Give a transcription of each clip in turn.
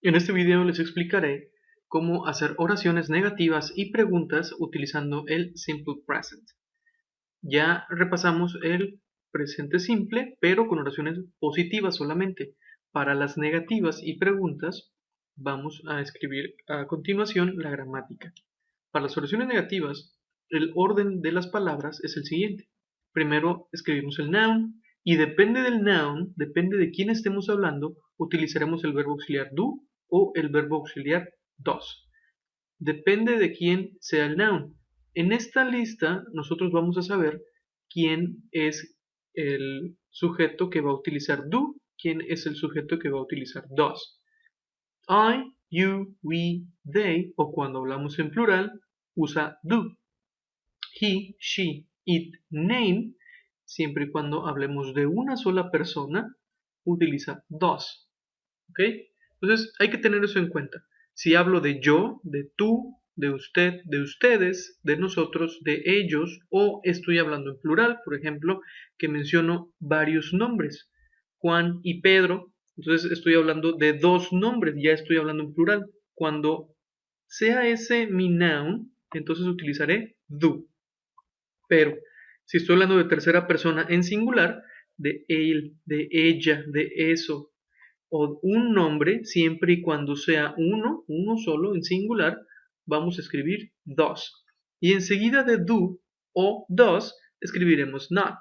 En este video les explicaré cómo hacer oraciones negativas y preguntas utilizando el Simple Present. Ya repasamos el presente simple, pero con oraciones positivas solamente. Para las negativas y preguntas, vamos a escribir a continuación la gramática. Para las oraciones negativas, el orden de las palabras es el siguiente. Primero escribimos el noun y depende del noun, depende de quién estemos hablando, utilizaremos el verbo auxiliar do o el verbo auxiliar dos. Depende de quién sea el noun. En esta lista nosotros vamos a saber quién es el sujeto que va a utilizar do, quién es el sujeto que va a utilizar does. I, you, we, they, o cuando hablamos en plural, usa do. He, she, it, name, siempre y cuando hablemos de una sola persona, utiliza does. ¿Ok? Entonces hay que tener eso en cuenta. Si hablo de yo, de tú, de usted, de ustedes, de nosotros, de ellos, o estoy hablando en plural, por ejemplo, que menciono varios nombres, Juan y Pedro, entonces estoy hablando de dos nombres, ya estoy hablando en plural. Cuando sea ese mi noun, entonces utilizaré do. Pero si estoy hablando de tercera persona en singular, de él, de ella, de eso, o un nombre, siempre y cuando sea uno solo en singular, vamos a escribir dos. Y enseguida de do o dos escribiremos not,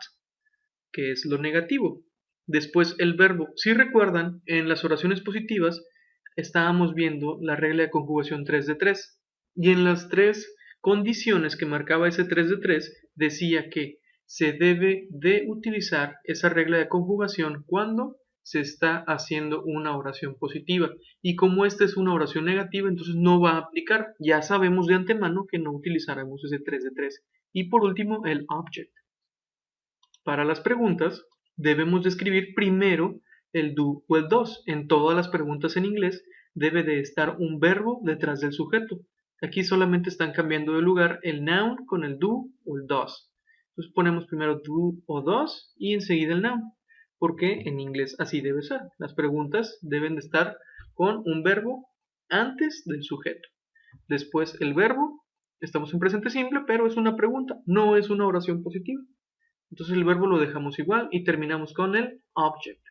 que es lo negativo. Después el verbo. Si recuerdan, en las oraciones positivas estábamos viendo la regla de conjugación 3 de 3. Y en las tres condiciones que marcaba ese 3 de 3 decía que se debe de utilizar esa regla de conjugación cuando se está haciendo una oración positiva. Y como esta es una oración negativa, entonces no va a aplicar. Ya sabemos de antemano que no utilizaremos ese 3 de 3. Y por último, el object. Para las preguntas, debemos de escribir primero el do o el does. En todas las preguntas en inglés debe de estar un verbo detrás del sujeto. Aquí solamente están cambiando de lugar el noun con el do o el does. Entonces ponemos primero do o does y enseguida el noun, porque en inglés así debe ser. Las preguntas deben de estar con un verbo antes del sujeto. Después el verbo, estamos en presente simple, pero es una pregunta, no es una oración positiva. Entonces el verbo lo dejamos igual y terminamos con el object.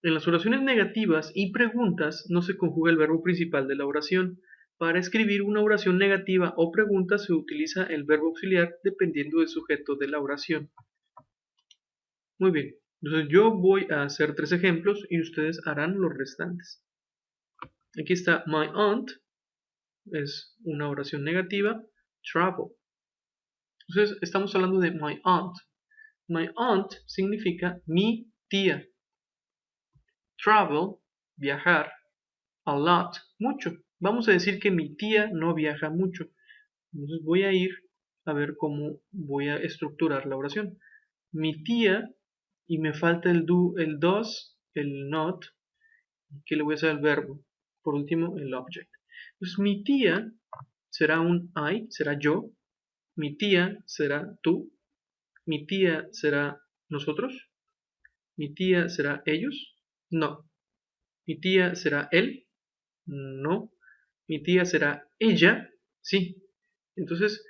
En las oraciones negativas y preguntas no se conjuga el verbo principal de la oración. Para escribir una oración negativa o pregunta se utiliza el verbo auxiliar dependiendo del sujeto de la oración. Muy bien, entonces yo voy a hacer 3 ejemplos y ustedes harán los restantes. Aquí está my aunt, es una oración negativa, travel. Entonces estamos hablando de my aunt. My aunt significa mi tía. Travel, viajar. A lot, mucho. Vamos a decir que mi tía no viaja mucho. Entonces voy a ir a ver cómo voy a estructurar la oración. Mi tía, y me falta el do, el does, el not, que le voy a hacer el verbo. Por último, el object. Entonces mi tía será un I, será yo. Mi tía será tú. Mi tía será nosotros. Mi tía será ellos. No. Mi tía será él. No. Mi tía será ella. Sí. Entonces,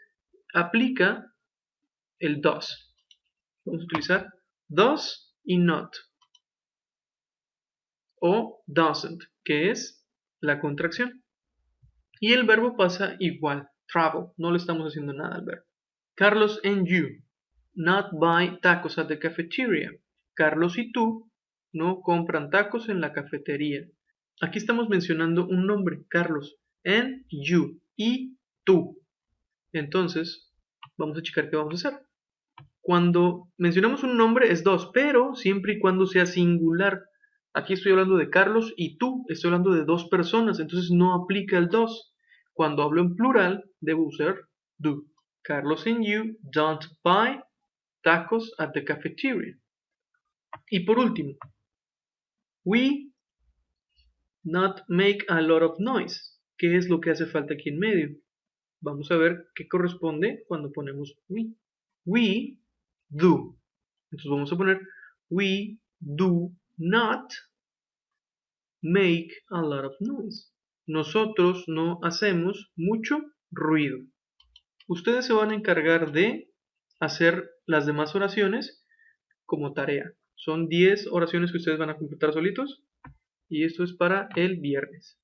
aplica el does. Vamos a utilizar does y not. O doesn't, que es la contracción. Y el verbo pasa igual. Travel. No le estamos haciendo nada al verbo. Carlos and you not buy tacos at the cafeteria. Carlos y tú no compran tacos en la cafetería. Aquí estamos mencionando un nombre, Carlos, and you, y tú. Entonces, vamos a checar qué vamos a hacer. Cuando mencionamos un nombre es dos, pero siempre y cuando sea singular. Aquí estoy hablando de Carlos y tú, estoy hablando de dos personas, entonces no aplica el dos. Cuando hablo en plural, debo usar do. Carlos and you don't buy tacos at the cafeteria. Y por último, we not make a lot of noise. ¿Qué es lo que hace falta aquí en medio? Vamos a ver qué corresponde cuando ponemos we. We do. Entonces vamos a poner we do not make a lot of noise. Nosotros no hacemos mucho ruido. Ustedes se van a encargar de hacer las demás oraciones como tarea. Son 10 oraciones que ustedes van a completar solitos y esto es para el viernes.